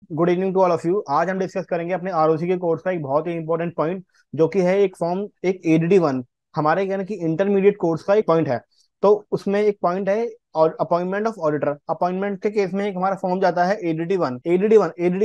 Good evening to all of you. आज हम discuss करेंगे अपने आरओसी के कोर्स का एक बहुत ही इंपॉर्टेंट पॉइंट, जो कि है एक फॉर्म, एक एडीडी 1। हमारे यानी कि इंटरमीडिएट कोर्स का एक पॉइंट है। तो उसमें एक पॉइंट है और अपॉइंटमेंट ऑफ ऑडिटर। अपॉइंटमेंट के केस में एक हमारा फॉर्म जाता है एडीडी 1। एडीडी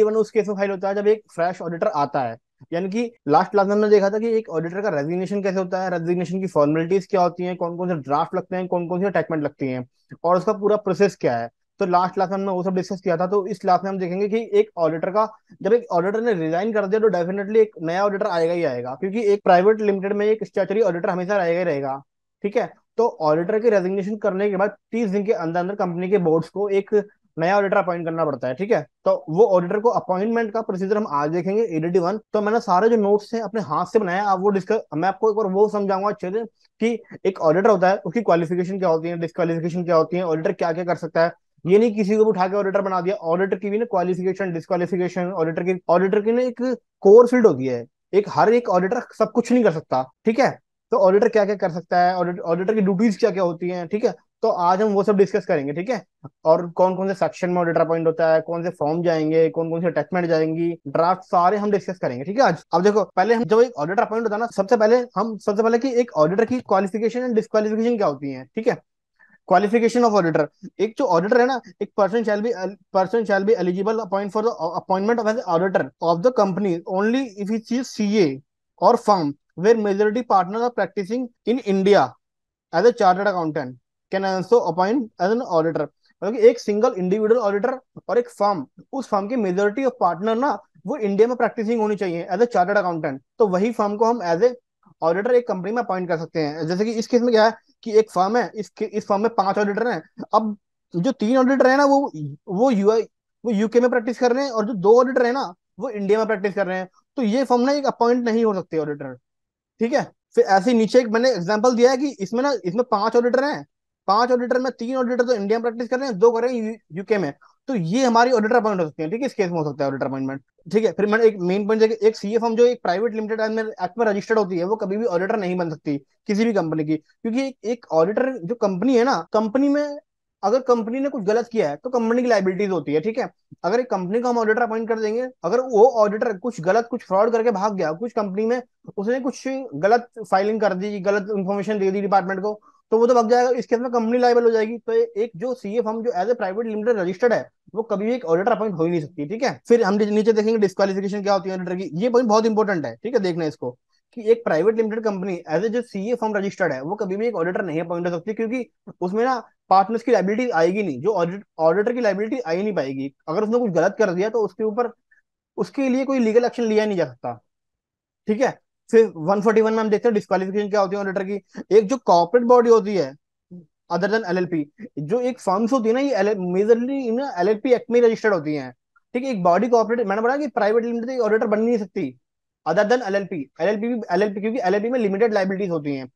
1 उस केस में फाइल होता है जब एक फ्रेश ऑडिटर आता है। यानी कि लास्ट क्लास में हमने देखा था कि एक ऑडिटर का रेजिग्नेशन कैसे होता है, रेजिग्नेशन की फॉर्मेलिटीज क्या होती हैं, कौन कौन से ड्राफ्ट लगते हैं, कौन कौन सी अटैचमेंट लगती हैं, और उसका पूरा प्रोसेस क्या है। तो लास्ट क्लास में हमने वो सब डिस्कस किया था। तो इस क्लास में हम देखेंगे कि एक ऑडिटर का, जब एक ऑडिटर ने रिजाइन कर दिया तो डेफिनेटली एक नया ऑडिटर आएगा ही आएगा, क्योंकि एक प्राइवेट लिमिटेड में एक स्टैट्यूटरी ऑडिटर हमेशा रहेगा ही रहेगा। ठीक है। तो ऑडिटर के रेजिग्नेशन करने के बाद 30 दिन के अंदर अंदर कंपनी के बोर्ड्स को एक नया ऑडिटर अपॉइंट करना पड़ता है। ठीक है। तो वो ऑडिटर को अपॉइंटमेंट का प्रोसीजर हम आज देखेंगे एडीडी 1। तो मैंने सारे जो नोट्स हैं अपने हाथ से बनाया, आप वो डिस्कस, मैं आपको एक बार वो समझाऊंगा अच्छे से कि एक ऑडिटर होता है, उसकी क्वालिफिकेशन क्या होती है, डिस्क्वालिफिकेशन क्या होती है, ऑडिटर क्या क्या कर सकता है। ये नहीं किसी को भी उठा के ऑडिटर बना दिया। ऑडिटर की भी ना क्वालिफिकेशन, डिस्क्वालिफिकेशन, ऑडिटर की ना एक कोर फील्ड होती है। एक हर एक ऑडिटर सब कुछ नहीं कर सकता। ठीक है। तो ऑडिटर क्या क्या कर सकता है, ऑडिटर की ड्यूटीज क्या क्या होती हैं। ठीक है। तो आज हम वो सब डिस्कस करेंगे। ठीक है। और कौन कौन से सेक्शन में ऑडिटर अपॉइंट होता है, कौन से फॉर्म जाएंगे, कौन कौन से अटैचमेंट जाएंगी, ड्राफ्ट, सारे हम डिस्कस करेंगे। ठीक है। आज अब देखो, पहले हम जब एक ऑडिटर अपॉइंट होता है ना, सबसे पहले कि एक ऑडिटर की क्वालिफिकेशन एंड डिस्क्वालिफिकेशन क्या होती है। ठीक है। Qualification of auditor. एक जो ऑडिटर है ना, एक person shall be eligible appoint for the appointment of as auditor of the company only if he is CA और firm where majority partner are practicing in India as a chartered accountant can also appoint as an auditor. मतलब कि एक single individual auditor और एक firm, उस firm की majority of partner ना वो इंडिया में प्रैक्टिसिंग होनी चाहिए एज ए चार्टर्ड अकाउंटेंट, तो वही फर्म को हम एज ए ऑडिटर एक कंपनी में अपॉइंट कर सकते हैं। जैसे कि इस केस में क्या है कि एक फर्म है, इस फर्म में 5 ऑडिटर हैं। अब जो 3 ऑडिटर है ना, वो यूआई वो यूके में प्रैक्टिस कर रहे हैं, और जो 2 ऑडिटर है ना वो इंडिया में प्रैक्टिस कर रहे हैं। तो ये फर्म ना एक अपॉइंट नहीं हो सकते ऑडिटर। ठीक है। फिर ऐसे ही नीचे एक मैंने एग्जांपल दिया है कि इसमें 5 ऑडिटर हैं। 5 ऑडिटर में 3 ऑडिटर तो इंडिया में प्रैक्टिस कर रहे हैं, 2 कर रहे हैं यूके में। तो ये हमारी ऑडिटर अपॉइंट हो सकती है। ठीक है। इस केस में हो सकता है ऑडिटर अपॉइंटमेंट। ठीक है। फिर मैंने एक मेन पॉइंट देखिए, एक सीए फर्म जो एक प्राइवेट लिमिटेड एक्ट में रजिस्टर्ड होती है, वो कभी भी ऑडिटर नहीं बन सकती किसी भी कंपनी की, क्योंकि एक ऑडिटर जो कंपनी है ना, कंपनी में अगर कंपनी ने कुछ गलत किया है तो कंपनी की लाइबिलिटीज होती है। ठीक है। अगर एक कंपनी को हम ऑडिटर अपॉइंट कर देंगे, अगर वो ऑडिटर कुछ फ्रॉड करके भाग गया कुछ कंपनी में, उसने कुछ गलत फाइलिंग कर दी, गलत इन्फॉर्मेशन दे दी डिपार्टमेंट को, तो वो तो भाग जाएगा। इस केस में कंपनी लाइबल हो जाएगी। तो एक जो सीए फर्म जो as a private limited registered है, वो कभी भी एक ऑडिटर अपॉइंट हो ही नहीं सकती। ठीक है। फिर हम नीचे देखेंगे डिस्क्वालिफिकेशन क्या होती है ऑडिटर की। ये पॉइंट बहुत इंपॉर्टेंट है। ठीक है। देखना इसको कि एक private limited company as a जो सीए फर्म रजिस्टर्ड है, वो कभी भी एक ऑडिटर नहीं अपॉइंट हो सकती, क्योंकि उसमें ना पार्टनर्स की लाइबिलिटी आएगी नहीं, जो ऑडिटर की लाइबिलिटी आ ही नहीं पाएगी। अगर उसने कुछ गलत कर दिया तो उसके ऊपर, उसके लिए कोई लीगल एक्शन लिया नहीं जा सकता। ठीक है। फिर 141 में हम देखते हैं डिस्क्वालिफिकेशन क्या होती है ऑडिटर की। एक जो कॉर्पोरेट बॉडी होती है अदर देन एलएलपी, जो एक फर्म्स होती है ना, ये मेजरली इन एलएलपी एक्ट में रजिस्टर्ड होती हैं। ठीक है। एक बॉडी कॉर्पोरेट, मैंने बोला कि प्राइवेट लिमिटेड ऑडिटर बन नहीं सकती अदर देन एलएलपी। एलएलपी क्योंकि एलएलपी में लिमिटेड लाइबिलिटीज होती हैं।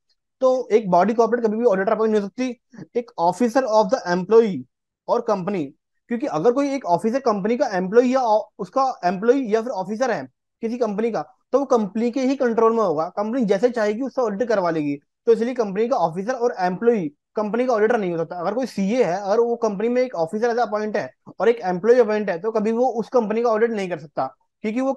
तो एक बॉडी कॉर्पोरेट कभी भी ऑडिटर अपॉइंट नहीं हो सकती। एक ऑफिसर ऑफ द एम्प्लॉई और कंपनी, क्योंकि अगर कोई एक ऑफिसर कंपनी का एम्प्लॉय या उसका एम्प्लॉय या फिर ऑफिसर है किसी कंपनी का, तो वो कंपनी के ही कंट्रोल में होगा। कंपनी जैसे चाहेगी उससे ऑडिट करवा लेगी। तो इसलिए कंपनी का ऑफिसर और एम्प्लॉय कंपनी का ऑडिटर नहीं हो सकता। अगर कोई सीए है, अगर वो कंपनी में एक ऑफिसर एज अपॉइंट है और एक एम्प्लॉय अपॉइंट है, तो कभी वो उस कंपनी का ऑडिट नहीं कर सकता, क्योंकि वो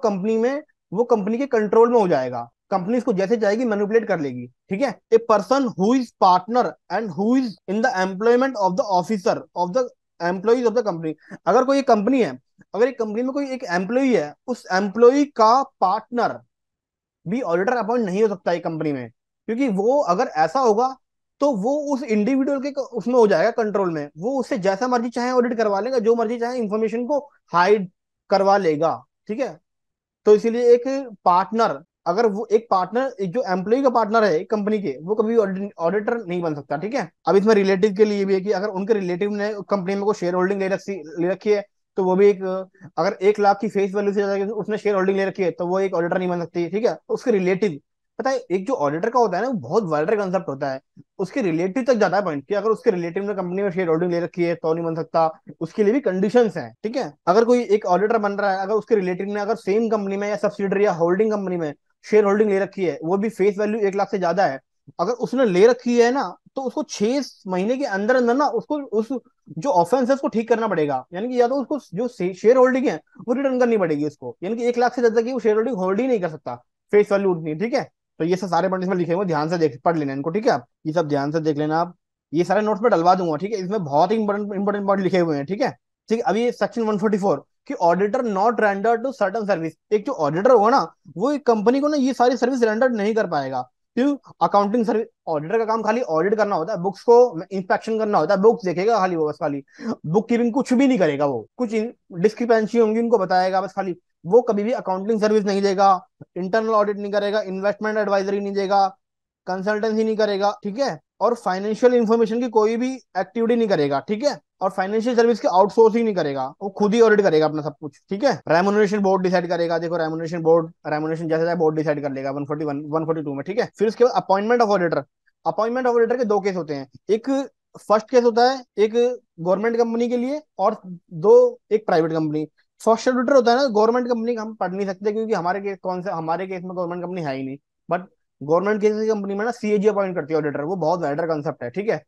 कंपनी के कंट्रोल में हो जाएगा। कंपनी इसको जैसे चाहेगी मैनिपुलेट कर लेगी। ठीक है। A person who is partner and who is in the employment of the officer of the employees of the company. अगर कोई एक कंपनी है, अगर एक कंपनी में कोई एक एम्प्लॉई है, उस एम्प्लॉई का पार्टनर भी ऑडिटर अपॉइंट नहीं हो सकता है कंपनी में, क्योंकि वो अगर ऐसा होगा तो वो उस इंडिविजुअल के उसमें हो जाएगा कंट्रोल में। वो उससे जैसा मर्जी चाहे ऑडिट करवा लेगा, जो मर्जी चाहे इंफॉर्मेशन को हाइड करवा लेगा। ठीक है। तो इसीलिए एक पार्टनर, अगर वो एक पार्टनर, एक जो एम्प्लॉय का पार्टनर है एक कंपनी के, वो कभी ऑडिटर नहीं बन सकता। ठीक है। अब इसमें रिलेटिव के लिए भी है कि अगर उनके रिलेटिव ने कंपनी में कोई शेयर होल्डिंग ले रखी है, तो वो भी एक, अगर 1 लाख की फेस वैल्यू से ज्यादा उसने शेयर होल्डिंग ले रखी है, तो वो एक ऑडिटर नहीं बन सकती। ठीक है। तो उसके रिलेटिव, पता है, एक जो ऑडिटर का होता है ना, वो बहुत वाइडर कंसेप्ट होता है। उसके रिलेटिव तक जाता है पॉइंट, कि अगर उसके रिलेटिव ने कंपनी में शेयर होल्डिंग ले रखी है तो नहीं बन सकता। उसके लिए भी कंडीशंस हैं। ठीक है। अगर कोई एक ऑडिटर बन रहा है, अगर उसके रिलेटिव ने अगर सेम कंपनी में या सब्सिडरी या होल्डिंग कंपनी में शेयर होल्डिंग ले रखी है, वो भी फेस वैल्यू 1 लाख से ज्यादा है, अगर उसने ले रखी है ना, तो उसको 6 महीने के अंदर अंदर ना उसको उस जो ऑफेंस है उसको ठीक करना पड़ेगा। यानी कि या तो उसको जो शेयर होल्डिंग है वो रिटर्न करनी पड़ेगी उसको, यानी कि 1 लाख से ज्यादा की वो शेयर होल्डिंग होल्ड ही नहीं कर सकता, फेस वैल्यू उतनी, ठीक है। तो ये सब सारे पॉइंट इसमें लिखे हुए हैं, ध्यान से देख पढ़ लेना इनको, ठीक है। आप ये सब ध्यान से देख लेना आप, ये सारे नोट्स में डलवा दूंगा, ठीक है। इसमें बहुत ही इंपॉर्टेंट पॉइंट लिखे हुए हैं, ठीक है। ठीक है, अभी सेक्शन 144 कि auditor not render to certain service, एक जो ऑडिटर होगा ना वो एक कंपनी को ना ये सारी सर्विस रेंडर नहीं कर पाएगा। क्यों? अकाउंटिंग सर्विस, ऑडिटर का काम खाली ऑडिट करना होता है, बुक्स को इंस्पेक्शन करना होता है, बुक्स देखेगा खाली वो, बस खाली बुक कीपिंग कुछ भी नहीं करेगा वो, कुछ डिस्क्रिपेंसी होंगी उनको बताएगा बस खाली। वो कभी भी अकाउंटिंग सर्विस नहीं देगा, इंटरनल ऑडिट नहीं करेगा, इन्वेस्टमेंट एडवाइजरी नहीं देगा, कंसल्टेंसी नहीं करेगा, ठीक है। और फाइनेंशियल इंफॉर्मेशन की कोई भी एक्टिविटी नहीं करेगा, ठीक है। और फाइनेंशियल सर्विस की आउटसोर्सिंग नहीं करेगा, वो खुद ही ऑडिट करेगा अपना सब कुछ, ठीक है। रेमुनरेशन बोर्ड डिसाइड करेगा, देखो रेमुनरेशन बोर्ड, रेमुनरेशन जैसे जैसे बोर्ड डिसाइड कर लेगा 141 142 में, ठीक है। फिर उसके बाद appointment of auditor, appointment of auditor के दो केस होते हैं। एक फर्स्ट केस होता है एक गवर्नमेंट कंपनी के लिए, और दो एक प्राइवेट कंपनी। फर्स्ट ऑडिटर होता है ना गवर्नमेंट कंपनी का, हम पढ़ नहीं सकते क्योंकि हमारे केस कौन से, हमारे केस में गवर्नमेंट कंपनी है ही नहीं। बट गवर्नमेंट किसी कंपनी में ना सीएजी अपॉइंट करती है ऑडिटर, वो बहुत वाइडर कंसेप्ट है, ठीक है।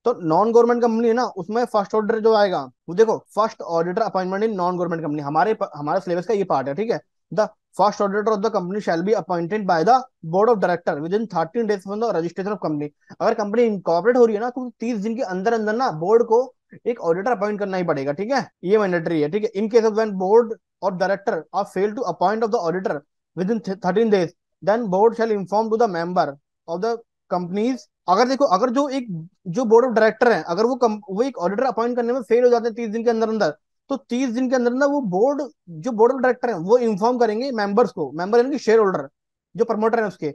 तो नॉन गवर्नमेंट कंपनी है ना, उसमें फर्स्ट ऑडिटर जो आएगा वो देखो, first auditor appointment in non government company, हमारे सिलेबस का ये पार्ट है, ठीक है। The first auditor of the company shall be appointed by the board of director with in 13 days from the registration of company. अगर company incorporate हो रही है ना, तो 30 दिन के अंदर अंदर ना बोर्ड को एक ऑडिटर अपॉइंट करना ही पड़ेगा, ठीक है। ये मैंडेटरी है, ठीक है। In case of when board और director are fail to appoint of the auditor with in 13 days, then board shall inform to the member of the companies. अगर देखो, अगर जो एक जो बोर्ड ऑफ डायरेक्टर है, अगर वो एक ऑडिटर अपॉइंट करने में फेल हो जाते हैं 30 दिन के अंदर अंदर, तो 30 दिन के अंदर अंदर वो बोर्ड, जो बोर्ड ऑफ डायरेक्टर है वो इन्फॉर्म करेंगे मेंबर्स को, मेंबर यानी कि शेयर होल्डर, जो प्रमोटर है उसके,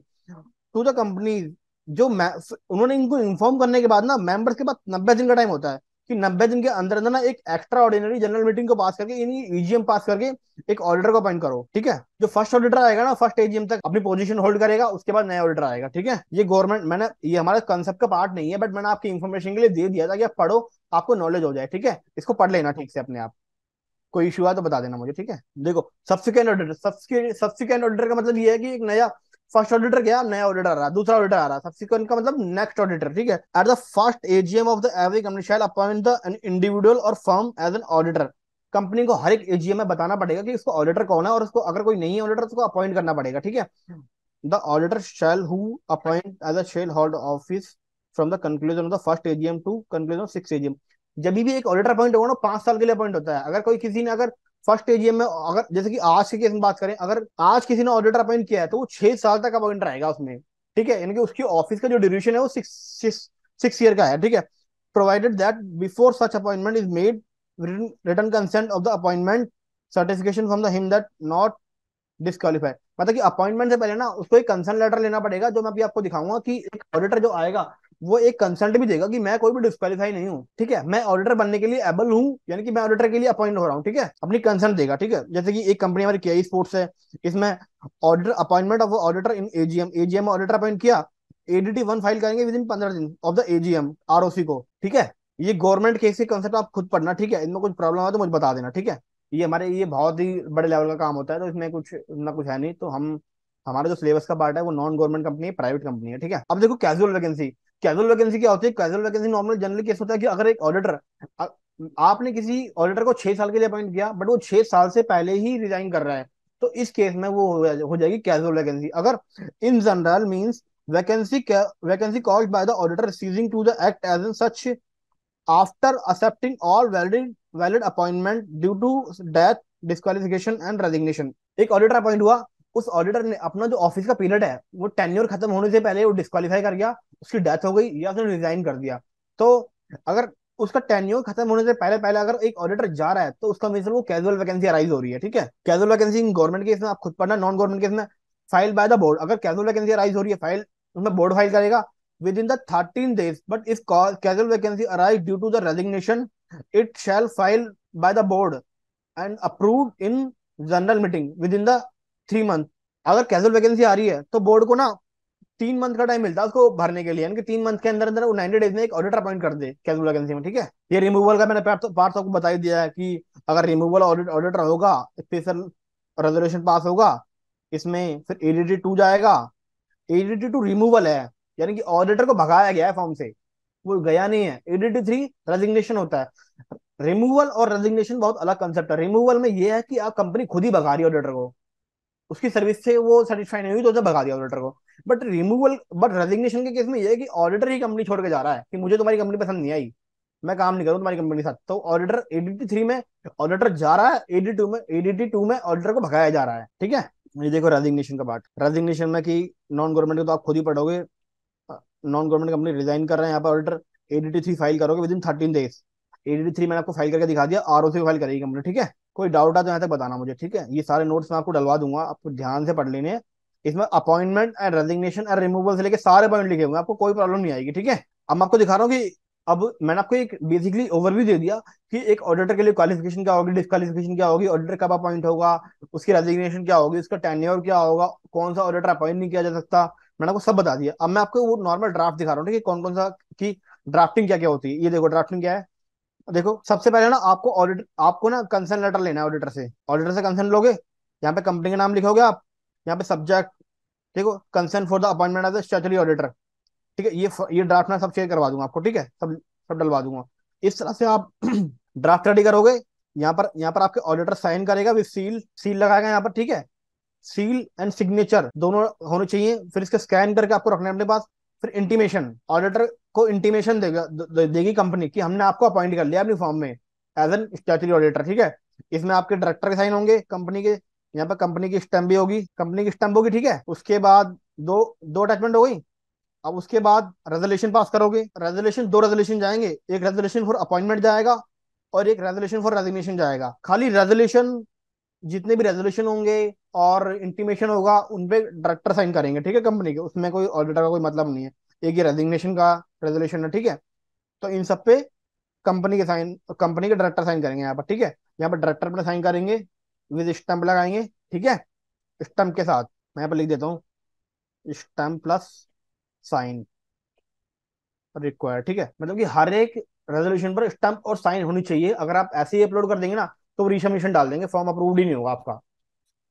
टू द कंपनी। उन्होंने इनको इन्फॉर्म करने के बाद ना मेंबर्स के पास 90 दिन का टाइम होता है, कि 90 दिन के अंदर अंदर ना एक एक्स्ट्रा ऑर्डिनरी जनरल मीटिंग को पास करके, यानी ईजीएम पास करके एक ऑडिटर को अपॉइंट करो, ठीक है। जो फर्स्ट ऑडिटर आएगा ना फर्स्ट एजीएम तक अपनी पोजीशन होल्ड करेगा, उसके बाद नया ऑडिटर आएगा, ठीक है। ये गवर्नमेंट, मैंने ये हमारे कंसेप्ट का पार्ट नहीं है, बट मैंने आपकी इन्फॉर्मेशन के लिए दे दिया था कि आप पढ़ो, आपको नॉलेज हो जाए, ठीक है। इसको पढ़ लेना ठीक से अपने आप, कोई इशू आया तो बता देना मुझे, ठीक है। देखो सब्सिक्वेंट ऑडिटर, सब्सिक्वेंट ऑडिटर का मतलब ये है कि एक नया, फर्स्ट ऑडिटर गया, नया ऑडिटर आ रहा, दूसरा ऑडिटर आ रहा, सब्सिक्वेंट का मतलब नेक्स्ट ऑडिटर, ठीक है। At the first AGM of the every company shall appoint the an individual और firm as an auditor. Company को हर एक एजीएम में बताना पड़ेगा कि उसको ऑडिटर कौन है, और उसको अगर कोई नहीं है ऑडिटर तो उसको अपॉइंट करना पड़ेगा, ठीक है। The auditor shall who appoint as a shall hold office from the conclusion of the first AGM to conclusion of six AGM. जब भी एक ऑडिटर अपॉइंट होगा ना 5 साल के लिए अपॉइंट होता है। अगर कोई किसी ने अगर फर्स्ट एजीएम में, अगर जैसे कि आज के केस में बात करें, अगर आज किसी ने ऑडिटर अपॉइंट किया है तो वो 6 साल तक अपॉइंट रहेगा उसमें, ठीक है। यानी कि उसकी ऑफिस का जो ड्यूरेशन है वो 6 ईयर का है, ठीक है। Provided that before such appointment is made return consent of the appointment certification from the him that not disqualify. मतलब कि अपॉइंटमेंट से पहले ना उसको एक कंसर्न लेटर लेना पड़ेगा, जो मैं अभी आपको दिखाऊंगा कि एक ऑडिटर जो आएगा वो एक कंसल्ट भी देगा कि मैं कोई भी डिस्क्वालीफाई नहीं हूँ, ठीक है, मैं ऑडिटर बनने के लिए एबल हूँ, यानी कि मैं ऑडिटर के लिए अपॉइंट हो रहा हूँ, ठीक है। अपनी कंसर्न देगा, ठीक है। जैसे कि एक कंपनी हमारी केआई स्पोर्ट्स है, इसमें auditor appointment of auditor in AGM, AGM auditor appoint किया, एडीटी 1 फाइल करेंगे विद इन 15 दिन ऑफ द एजीएम आरओसी को, ठीक है। ये गवर्नमेंट केस के कंसेप्ट आप खुद पढ़ना, ठीक है। इनमें कुछ प्रॉब्लम है तो मुझे बता देना, ठीक है। ये बहुत ही बड़े लेवल का काम होता है, तो इसमें कुछ ना कुछ है नहीं। तो हम, हमारा जो सिलेबस का पार्ट है वो नॉन गवर्नमेंट कंपनी है, प्राइवेट कंपनी है, ठीक है। अब देखो कैजुअल वैकेंसी, कैजुअल वैकेंसी क्या होती है? Casual vacancy normal generally case होता है कि अगर एक ऑडिटर, आपने किसी ऑडिटर को 6 साल के लिए अपॉइंट किया, बट वो 6 साल से पहले ही रिजाइन कर रहा है, तो इस केस में वो हो जाएगी कैजुअल वैकेंसी। अगर in general means vacancy called by the auditor ceasing to the act as in such after accepting all valid appointment due to death, disqualification and resignation. एक ऑडिटर अपॉइंट हुआ, उस auditor ने अपना जो office का period है वो tenure खत्म होने से पहले वो डिस्क्वालीफाई कर गया, उसकी डेथ हो गई या उसने रिजाइन कर दिया, तो अगर उसका टेन्योर खत्म होने से पहले पहले अगर एक ऑडिटर जा रहा है तो उसका मतलब वो कैजुअल वैकेंसी अराइज हो रही है, ठीक है। कैजुअल वैकेंसी गवर्नमेंट केस में आप खुद पढ़ना, नॉन गवर्नमेंट केस में फाइल बाय द बोर्ड। अगर कैजुअल वैकेंसी अराइज हो रही है, फाइल उसमें बोर्ड फाइल करेगा within the 13 days, but if casual vacancy arise due to the resignation, it shall file by the board and approved in general meeting with in the 3 month. अगर casual vacancy आ रही है तो board को ना 3 month का time मिलता है उसको भरने के लिए, यानी कि 3 मंथ के अंदर अंदर वो 90 डेज में एक ऑडिटर अपॉइंट कर दे कैजुअल वैकेंसी में, ठीक है। ये रिमूवल का मैंने पार्ट आपको बता ही दिया है कि अगर रिमूवल ऑडिटर होगा, स्पेशल रेजोल्यूशन पास होगा इसमें, फिर एडीटी 2 जाएगा, एडीटी 2 रिमूवल है, यानी कि ऑडिटर को भगाया गया है फॉर्म से, वो गया नहीं है। एडीटी थ्री रेजिग्नेशन होता है। रिमूवल और रेजिग्नेशन बहुत अलग कंसेप्ट है। रिमूवल में ये है कि आप कंपनी खुद ही भगा रही है ऑडिटर को, उसकी सर्विस से वो सेटिस्फाई नहीं हुई तो उसे भगा दिया ऑडिटर को। बट रेजिग्नेशन के केस में ये है कि ऑडिटर ही कंपनी छोड़ के जा रहा है कि मुझे तुम्हारी कंपनी पसंद नहीं आई, मैं काम नहीं करूँ तुम्हारी कंपनी के साथ। तो ऑडिटर एडीटी थ्री में ऑडिटर जा रहा है, एडीटी टू में ऑडिटर को भगाया जा रहा है, ठीक है। ये देखो रेजिग्नेशन का पार्ट, रेजिग्नेशन में कि नॉन गवर्नमेंट को तो आप खुद ही पढ़ोगे, नॉन गवर्नमेंट कंपनी रिजाइन कर रहे हैं, यहाँ पर ऑडिटर एडीटी थ्री फाइल करोगे with in 13 days। ADT three मैंने आपको फाइल करके दिखा दिया, आरओसी फाइल करेगी कंपनी, ठीक है। कोई डाउट है तो यहाँ तक बताना मुझे, ठीक है। ये सारे नोट्स मैं आपको डलवा दूंगा, आपको ध्यान से पढ़ लेने हैं। इसमें appointment and resignation and removal से लेके सारे पॉइंट लिखे हुए हैं, आपको कोई प्रॉब्लम नहीं आएगी, ठीक है। अब मैं आपको दिखा रहा हूँ कि अब मैंने आपको एक बेसिकली ओवरव्यू दे दिया कि एक ऑडिटर के लिए क्वालिफिकेशन क्या होगी, डिस्क्वालिफिकेशन क्या होगी, ऑडिटर कब अपॉइंट होगा, उसकी रेजिग्नेशन क्या होगी, उसका टेन्योर क्या होगा, कौन सा ऑडिटर अपॉइंट नहीं किया जा सकता, मैंने आपको सब बता दिया। अब मैं आपको वो नॉर्मल ड्राफ्ट दिखा रहा हूँ, ठीक है, कौन कौन सा की ड्राफ्टिंग क्या क्या होती है। ये देखो ड्राफ्टिंग क्या है। देखो सबसे पहले ना आपको ना कंसर्न लेटर लेना है ऑडिटर से कंसर्न लोगे, यहाँ पे कंपनी का नाम लिखोगे आप, यहाँ पे सब्जेक्ट, देखो concern for the appointment as statutory auditor, ठीक है। ये ड्राफ्ट मैं सब शेयर करवा दूंगा आपको, ठीक है, सब सब डलवा दूंगा। इस तरह से आप ड्राफ्ट रेडी करोगे। यहाँ पर आपके ऑडिटर साइन करेगा, विद सील सील लगाएगा यहाँ पर, ठीक है। सील एंड सिग्नेचर दोनों होने चाहिए। फिर इसके स्कैन करके आपको रखना है अपने पास। फिर इंटीमेशन, ऑडिटर को इंटीमेशन देगी कंपनी कि हमने आपको अपॉइंट कर लिया अपनी फॉर्म में एज एन स्टैट्यूटरी ऑडिटर, ठीक है। इसमें आपके डायरेक्टर के साइन होंगे कंपनी के, यहाँ पर कंपनी की स्टैम्प भी होगी, कंपनी की स्टैम्प होगी, ठीक है। उसके बाद दो दो अटैचमेंट हो गई। अब उसके बाद रेजोल्यूशन पास करोगे। दो रेजोल्यूशन जाएंगे, एक रेजोल्यूशन फॉर अपॉइंटमेंट जाएगा और एक रेजोल्यूशन फॉर रेजिग्नेशन जाएगा। खाली रेजोल्यूशन, जितने भी रेजोल्यूशन होंगे और इंटीमेशन होगा उन पे डायरेक्टर साइन करेंगे, ठीक है, कंपनी के, उसमें कोई ऑडिटर का कोई मतलब नहीं है। एक ये रेजिग्नेशन का रेजोल्यूशन है, ठीक है। तो इन सब पे कंपनी के डायरेक्टर साइन करेंगे यहाँ पर, ठीक है। यहाँ पर डायरेक्टर पे साइन करेंगे, विद स्टैंप लगाएंगे, ठीक है। स्टैंप के साथ मैं यहाँ पर लिख देता हूँ, स्टैंप प्लस साइन रिक्वायर्ड, ठीक है। मतलब कि हर एक रेजोल्यूशन पर स्टैंप और साइन होनी चाहिए। अगर आप ऐसे ही अपलोड कर देंगे ना तो वो रिसबमिशन डाल देंगे, फॉर्म अप्रूव्ड ही नहीं होगा आपका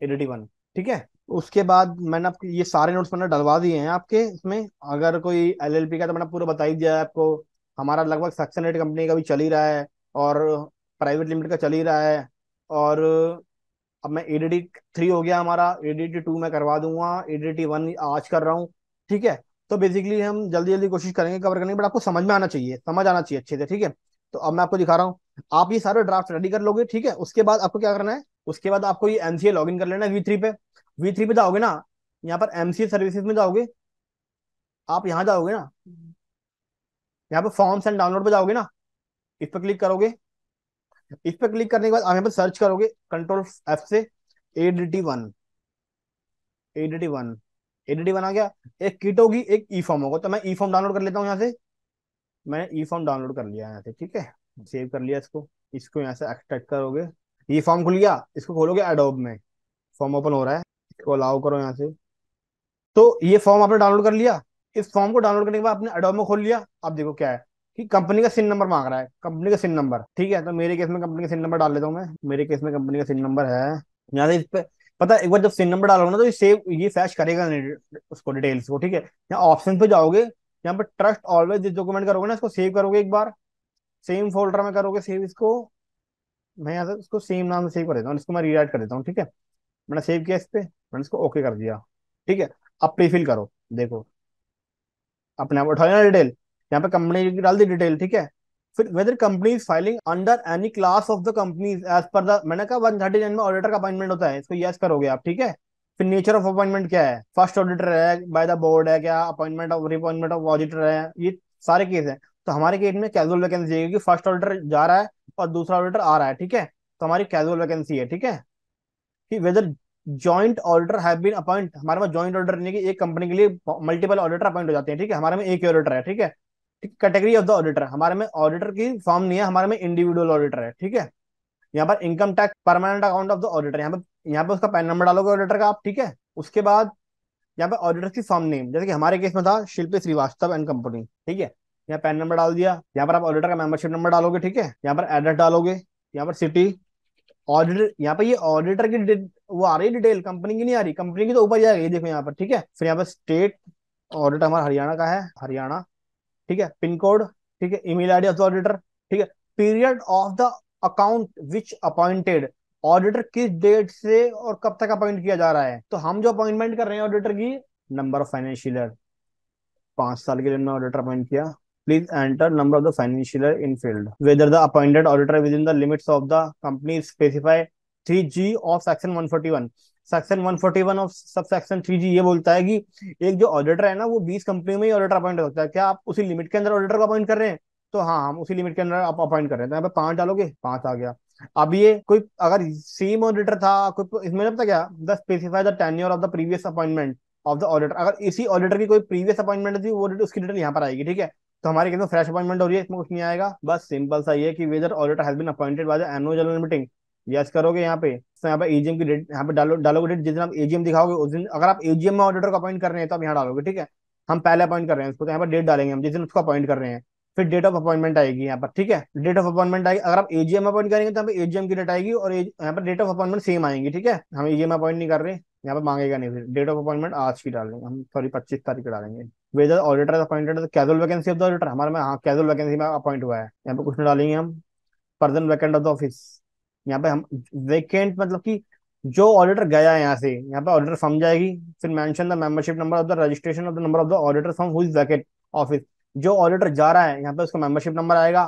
एडीटी वन, ठीक है। उसके बाद मैंने आपको ये सारे नोट्स मैंने डलवा दिए हैं आपके इसमें। अगर कोई एलएलपी का तो मैंने पूरा बता ही दिया है आपको। हमारा लगभग सेक्शन 8 कंपनी का भी चल ही रहा है और प्राइवेट लिमिटेड का चल ही रहा है। और अब मैं एडीटी थ्री हो गया हमारा, एडीटी टू मैं करवा दूंगा, एडीटी वन आज कर रहा हूँ, ठीक है। तो बेसिकली हम जल्दी जल्दी कोशिश करेंगे कवर करने की, बट आपको समझ आना चाहिए अच्छे से, ठीक है। तो अब मैं आपको दिखा रहा हूँ, आप ये सारे ड्राफ्ट रेडी कर लोगे, ठीक है। उसके बाद आपको क्या करना है, उसके बाद आपको ये एमसीए लॉग इन कर लेना है वी थ्री पे। वी थ्री पे जाओगे ना, यहाँ पर एमसीए सर्विसेज में जाओगे, आप यहाँ जाओगे ना, यहाँ पे फॉर्म्स एंड डाउनलोड पे जाओगे ना, इस पर क्लिक करोगे। इस पर क्लिक करने के बाद आप यहाँ पे सर्च करोगे कंट्रोल एफ से, ADT one, ADT one, ADT one आ गया। एक किट होगी, एक ई फॉर्म होगा। तो मैं ई फॉर्म डाउनलोड कर लेता हूँ यहाँ से। मैंने ई फॉर्म डाउनलोड कर लिया यहाँ से, ठीक है, सेव कर लिया इसको। इसको यहाँ से एक्सट्रैक्ट करोगे, ई फॉर्म खुल गया, इसको खोलोगे एडोब में, फॉर्म ओपन हो रहा है, इसको अलाउ करो यहाँ से। तो ये फॉर्म आपने डाउनलोड कर लिया। इस फॉर्म को डाउनलोड करने के बाद आपने एडोब में खोल लिया। अब देखो क्या है कि कंपनी का सिन नंबर मांग रहा है, कंपनी का सिन नंबर, ठीक है। तो मेरे केस में कंपनी का सिन नंबर डाल लेता हूँ मैं। मेरे केस में कंपनी का सिन नंबर है, यहाँ से इस पे पता है, एक बार जब सिन नंबर डालोगे ना तो ये फैच करेगा नहीं उसको, डिटेल्स को, ठीक है। यहाँ ऑप्शन पे जाओगे, यहाँ पे ट्रस्ट ऑलवेज दिस डॉक्यूमेंट करोगे ना, इसको सेव करोगे एक बार, सेम फोल्डर में करोगे सेव इसको। मैं यहाँ से इसको सेम नाम से सेव कर देता हूँ, इसको मैं रीराइट कर देता हूँ, ठीक है। मैंने सेव किया इस पे, मैंने इसको ओके कर दिया, ठीक है। अब प्रीफिल करो, देखो अपने आप उठाओ ना डिटेल, यहाँ पे कंपनी की डाल दी डिटेल, ठीक है। फिर whether company is filing under any class of the companies as per the, मैंने कहा 139 में ऑडिटर का अपॉइंटमेंट होता है, इसको यस करोगे आप, ठीक है। फिर नेचर ऑफ अपॉइंटमेंट क्या है, फर्स्ट ऑडिटर है, बाय द बोर्ड है क्या, appointment of reappointment of auditor है, ये सारे केस हैं। तो हमारे केस में कैजुअल वैकेंसी है क्योंकि फर्स्ट ऑडिटर जा रहा है और दूसरा ऑडिटर आ रहा है, ठीक है। तो हमारी कैजुअल वैकेंसी है, ठीक है। कि whether joint auditor have been appoint, हमारे पास जॉइंट ऑडिटर नहीं कि एक कंपनी के लिए मल्टीपल ऑडिटर अपॉइंट हो जाते हैं, ठीक है। हमारे में एक ही ऑडिटर है, ठीक है। ठीक, कैटेगरी ऑफ द ऑडिटर, हमारे में ऑडिटर की फॉर्म नहीं है, हमारे में इंडिविजुअल ऑडिटर है, ठीक है। यहाँ पर income tax permanent account of the auditor, यहाँ पे उसका पैन नंबर डालोगे ऑडिटर का आप, ठीक है। उसके बाद यहाँ पे ऑडिटर की फॉर्म नेम, जैसे कि हमारे केस में था शिल्पी श्रीवास्तव एंड कंपनी, ठीक है। यहाँ पैन नंबर डाल दिया, यहाँ पर आप ऑडिटर का मेंबरशिप नंबर डालोगे, ठीक है। यहाँ पर एड्रेस डालोगे, यहाँ पर सिटी, ऑडिटर, यहाँ पे ये ऑडिटर की वो आ रही है डिटेल, कंपनी की नहीं आ रही, कंपनी की तो ऊपर जाएगी, ये देखो यहाँ पर, ठीक है। फिर यहाँ पर स्टेट, ऑडिटर हमारा हरियाणा का है, हरियाणा। ठीक है, पिन कोड, ठीक है, email ID of the auditor, ठीक है, period of the account which appointed, auditor किस डेट से और कब तक अपॉइंट किया जा रहा है। तो हम जो अपॉइंटमेंट कर रहे हैं ऑडिटर की, नंबर ऑफ फाइनेंशियल ईयर, 5 साल के लिए हमने ऑडिटर अपॉइंट किया। Please enter number of the financial year in field whether the appointed auditor with in the limits of the company specify 3G of section 141। Section 141 of sub section 3G ये बोलता है कि एक जो auditor है ना, वो 20 कंपनियों में ही ऑडिटर अपॉइंट हो सकता है। क्या आप उसी लिमिट के अंदर ऑडिटर को अपॉइंट कर रहे हैं? तो हाँ, हम उसी लिमिट के अंदर आप अपॉइंट कर रहे हैं। तो यहाँ पे 5 डालोगे, 5 आ गया। अब ये कोई अगर सेम ऑडिटर था कोई, इसमें पता क्या, the specify the tenure of the previous appointment of the auditor, अगर इसी ऑडिटर की कोई प्रीवियस अपॉइंटमेंट थी, वो उसकी डिटेल यहाँ पर आएगी। ठीक है, तो हमारी कितने फ्रेश अपॉइंटमेंट हो रही है, इसमें कुछ नहीं आएगा। बस सिंपल सा ये कि whether auditor has been appointed by the annual general meeting, yes करोगे यहाँ पे। तो यहाँ पे एजीएम की डेट यहाँ पे डालोगे डेट, जिस दिन आप एजीएम दिखाओगे उस दिन। अगर आप एजीएम में ऑडिटर को अपॉइंट कर रहे हैं तो आप यहाँ डालोगे। ठीक है, हम पहले अपॉइंट कर रहे हैं उसको, तो यहाँ पर डेट डालेंगे हम जिस दिन उसको अपॉइंट कर रहे हैं। फिर डेट ऑफ अपॉइंटमेंट आएगी यहाँ पर। ठीक है, डेट ऑफ अपॉइंटमेंट आएगी। अगर आप एजीएम अपॉइंट करेंगे तो यहाँ पे एजीएम की डेट आएगी और यहाँ पर डेट ऑफ अपॉइंटमेंट सेम आएंगी। ठीक है, हम एजीएम अपॉइंट नहीं कर रहे, यहाँ पे मांगेगा नहीं। फिर डेट ऑफ अपॉइंटमेंट आज की डालेंगे हम, सॉरी 25 तारीख को डालेंगे। Whether auditor appointed casual vacancy of the auditor, हमारे में हाँ कैजुअल वैकेंसी में अपॉइंट हुआ है। यहाँ पे कुछ नहीं डालेंगे हम। Person vacant of the office, यहाँ पे हम वेकेंट मतलब कि जो ऑडिटर गया है यहाँ से, यहाँ पे ऑडिटर फर्म जाएगी। फिर mention the membership number of the registration of the number of the auditor from who is vacant office, जो ऑडिटर जा रहा है यहाँ पे उसका मेंबरशिप नंबर आएगा।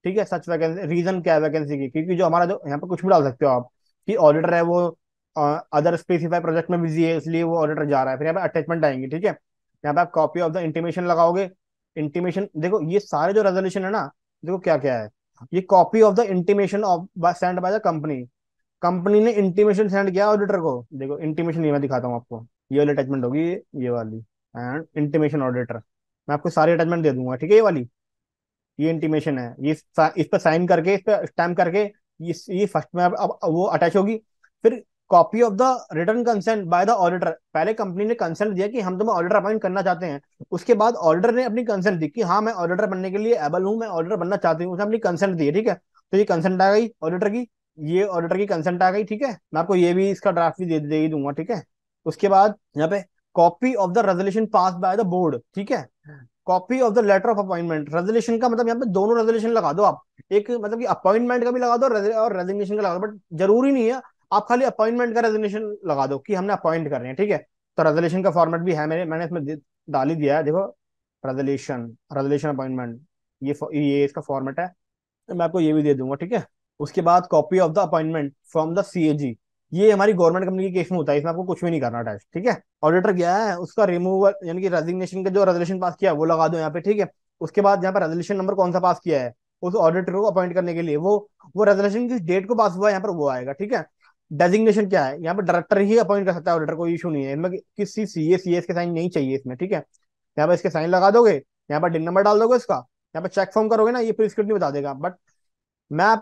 ठीक है, सच वैकेंसी, रीजन क्या है वैकेंसी की, क्योंकि जो हमारा जो यहाँ पे कुछ भी डाल सकते हो आप कि ऑडिटर है वो अदर स्पेसिफाई प्रोजेक्ट में बिजी है इसलिए वो ऑडिटर जा रहा है। फिर यहाँ पे अटैचमेंट आएंगे। ठीक है, यहाँ पे आप कॉपी ऑफ द इंटीमेशन लगाओगे। इंटीमेशन देखो, ये सारे जो रेजोल्यूशन है ना, देखो क्या क्या है। ये copy of the intimation of sand by the company, company ने इंटीमेशन सेंड किया ऑडिटर को। देखो इंटीमेशन ये मैं दिखाता हूँ आपको, ये वाली अटैचमेंट होगी, ये वाली, एंड इंटीमेशन ऑडिटर। मैं आपको सारी अटैचमेंट दे दूंगा। ठीक है, ये वाली, ये इंटीमेशन है, ये इस पर साइन करके, इस पर स्टैम्प करके, ये फर्स्ट में अब वो अटैच होगी। फिर copy of the return consent bye the auditor, पहले कंपनी ने कंसेंट दिया कि हम तुम्हें ऑडिटर अपॉइंट करना चाहते हैं। उसके बाद ऑडिटर ने अपनी कंसेंट दी कि हाँ मैं ऑडिटर बनने के लिए एबल हूँ, मैं ऑडिटर बनना चाहती हूँ, उसने अपनी कंसेंट दी है। ठीक है, तो ये कंसेंट आ गई ऑडिटर की, ये ऑडिटर की कंसेंट आ गई। ठीक है, मैं आपको ये भी इसका ड्राफ्ट भी दे ही दूंगा। ठीक है, उसके बाद यहाँ पे copy of the resolution pass by the board. ठीक है, copy of the letter of appointment, resolution का मतलब यहाँ पे दोनों रेजोल्यूशन लगा दो आप, एक मतलब कि अपॉइंटमेंट का भी लगा दो और रेजिग्नेशन का लगा दो, बट जरूरी नहीं है। आप खाली अपॉइंटमेंट का रेजिग्नेशन लगा दो कि हमने अपॉइंट कर रहे हैं। ठीक है, तो रेजोल्यूशन का फॉर्मेट भी है मैंने इसमें डाल ही दिया है। देखो, रेजोल्यूशन, रेजोल्यूशन अपॉइंटमेंट, ये इसका फॉर्मेट है। तो मैं आपको ये भी दे दूंगा। ठीक है, उसके बाद copy of the appointment from the CAG, ये हमारी गवर्नमेंट कंपनी के केस में होता है, इसमें आपको कुछ भी नहीं करना अटैच। ठीक है, ऑडिटर गया है, उसका रिमूवल यानी कि रेजिग्नेशन का जो रेजोल्यूशन पास किया है वो लगा दो यहाँ पे। ठीक है, उसके बाद यहाँ पर रेजोल्यूशन नंबर कौन सा पास किया है उस ऑडिटर को अपॉइंट करने के लिए, वो रेजोल्यूशन किस डेट को पास हुआ है यहाँ पर वो आएगा। ठीक है, डेजिग्नेशन क्या है, यहाँ पर डायरेक्टर ही अपॉइंट कर सकता है ऑडिटर, कोई इशू नहीं है इसमें, किसी सीएस के साइन नहीं चाहिए इसमें। ठीक है, यहाँ पर इसके साइन लगा दोगे, यहाँ पर डिन नंबर डाल दोगे इसका, यहाँ पर चेक फॉर्म करोगे ना, ये प्रिस्क्रिप्ट बता देगा। बट मैं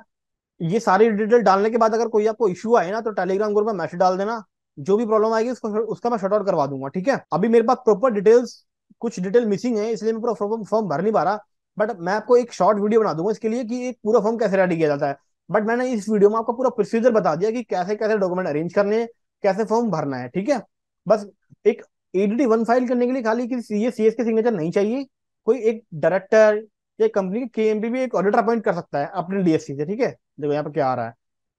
ये सारी डिटेल डालने के बाद अगर कोई आपको इशू आए ना, तो टेलीग्राम ग्रुप में मैसेज डाल देना, जो भी प्रॉब्लम आएगी उसको उसका मैं शॉर्ट आउट करवा दूंगा। ठीक है, अभी मेरे पास प्रॉपर डिटेल्स, कुछ डिटेल मिसिंग है इसलिए मैं पूरा फॉर्म भर नहीं पा रहा। बट मैं आपको एक शॉर्ट वीडियो बना दूंगा इसके लिए कि एक पूरा फॉर्म कैसे रेडी किया जाता है। बट मैंने इस वीडियो में आपको पूरा प्रोसीजर बता दिया कि कैसे कैसे डॉक्यूमेंट अरेंज करने हैं, कैसे फॉर्म भरना है। ठीक है, बस एक ADD 1 फाइल करने के लिए खाली किसी सीएस के सिग्नेचर नहीं चाहिए, कोई एक डायरेक्टर या कंपनी के केएमपी भी एक ऑडिटर अपॉइंट कर सकता है अपने डीएससी से। ठीक है, देखो यहाँ पे क्या आ रहा है,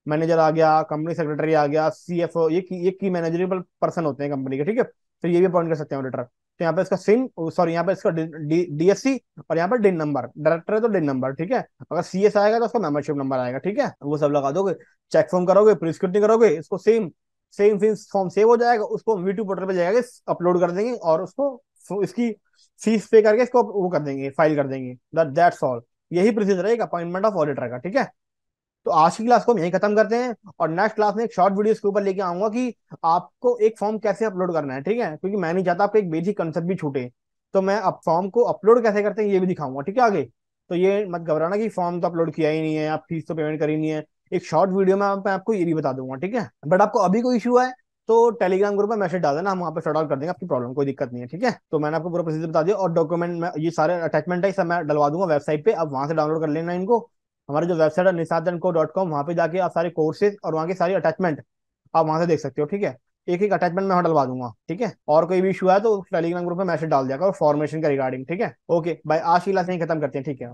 मैनेजर आ गया, कंपनी सेक्रेटरी आ गया, CFO, ये की मैनेजरेबल पर्सन होते हैं कंपनी के। ठीक है, तो ये भी अपॉइंट कर सकते हैं ऑडिटर। तो यहाँ पे इसका सिन, सॉरी यहाँ पे इसका डीएससी, और यहाँ पर डिन नंबर, डायरेक्टर है तो डिन नंबर। ठीक है, अगर सीएस आएगा तो उसका मेंबरशिप नंबर आएगा। ठीक है, वो सब लगा दोगे, चेक फॉर्म करोगे, प्रिस्क्रिप्टिव करोगे, इसको सेम सेम फॉर्म सेव हो जाएगा, उसको V2 पोर्टल पे जाएगा, अपलोड कर देंगे और उसको इसकी फीस पे करके इसको वो कर देंगे, फाइल कर देंगे। दैट्स ऑल, यही प्रोसीजर है एक अपॉइंटमेंट ऑफ ऑडिटर का। ठीक है, तो आज की क्लास को हम यहीं खत्म करते हैं, और नेक्स्ट क्लास में एक शॉर्ट वीडियो इसके ऊपर लेके आऊंगा कि आपको एक फॉर्म कैसे अपलोड करना है। ठीक है, क्योंकि मैं नहीं चाहता आपको एक बेसिक कंसेप्ट भी छूटे, तो मैं अब फॉर्म को अपलोड कैसे करते हैं ये भी दिखाऊंगा। ठीक है, आगे तो ये मत घबराना कि फॉर्म तो अपलोड किया ही नहीं है, आप फीस तो पेमेंट करी नहीं है, एक शॉर्ट वीडियो में मैं आपको ये भी बता दूंगा। ठीक है, बट आपको अभी कोई इशू है तो टेलीग्राम ग्रुप में मैसेज डाल देना, हम वहाँ पे सॉर्ट आउट कर देंगे आपकी प्रॉब्लम, कोई दिक्कत नहीं है। ठीक है, तो मैंने आपको पूरा प्रोसीजर बता दिया, और डॉक्यूमेंट में ये सारे अटैचमेंट है सब मैं डलवा दूंगा वेबसाइट पे, अब वहां से डाउनलोड कर लेना इनको। हमारी जो वेबसाइट है nisatandco.com, वहां पे जाके आप सारे कोर्सेज और वहाँ की सारी अटैचमेंट आप वहां से देख सकते हो। ठीक है, एक एक अटैचमेंट मैं वहाँ डलवा दूंगा, ठीक है। और कोई भी इशू है तो टेलीग्राम ग्रुप में मैसेज डाल दिया करो फॉर्मेशन का रिगार्डिंग, ठीक है। ओके बाय, आज की क्लास नहीं खत्म करते हैं, ठीक है।